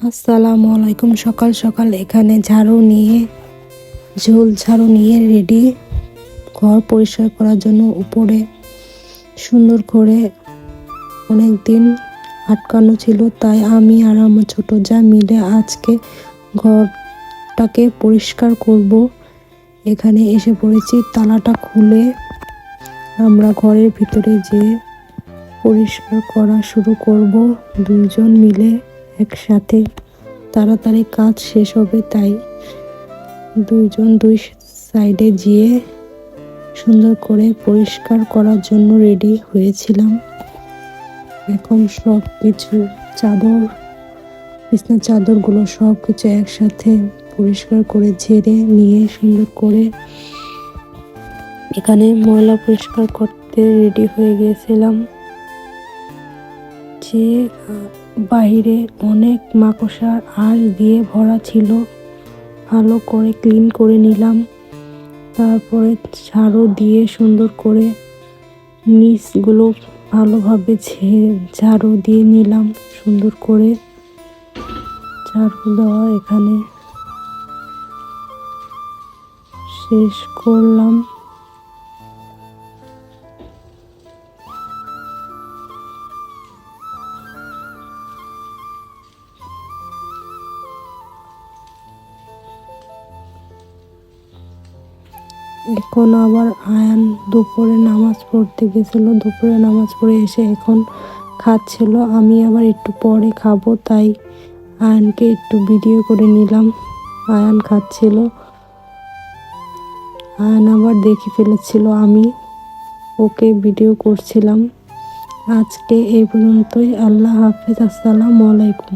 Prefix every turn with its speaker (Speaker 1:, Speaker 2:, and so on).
Speaker 1: আসসালামু আলাইকুম। সকাল সকাল এখানে ঝাড়ু নিয়ে রেডি ঘর পরিষ্কার করার জন্য। উপরে সুন্দর করে অনেক দিন আটকানো ছিল, তাই আমি আর আমার ছোট যা মিলে আজকে ঘরটাকে পরিষ্কার করব। এখানে এসে পড়েছি। তালাটা খুলে আমরা ঘরের ভিতরে যেয়ে পরিষ্কার করা শুরু করব দুইজন মিলে একসাথে। তাড়াতাড়ি কাজ শেষ হবে, তাই দুইজন দুই সাইডে যেয়ে সুন্দর করে পরিষ্কার করার জন্য রেডি হয়েছিলাম। এখন সব কিছু বিছানার চাদরগুলো সব কিছু একসাথে পরিষ্কার করে ঝেড়ে নিয়ে সুন্দর করে এখানে ময়লা পরিষ্কার করতে রেডি হয়ে গিয়েছিলাম। যে বাইরে অনেক মাকড়সার আঁশ দিয়ে ভরা ছিল, ভালো করে ক্লিন করে নিলাম। তারপরে ঝাড়ু দিয়ে সুন্দর করে নিচগুলো ভালোভাবে ঝাড়ু দিয়ে নিলাম। সুন্দর করে ঝাড়ু দেওয়া এখানে শেষ করলাম। এখন আবার আয়ান দুপুরে নামাজ পড়তে গেছিল। দুপুরে নামাজ পড়ে এসে এখন খাচ্ছিল। আমি আবার একটু পরে খাবো, তাই আয়ানকে একটু ভিডিও করে নিলাম। আয়ান খাচ্ছিল, আয়ান আবার দেখে ফেলেছিল আমি ওকে ভিডিও করছিলাম। আজকে এই পর্যন্তই। আল্লাহ হাফেজ। আসসালামু আলাইকুম।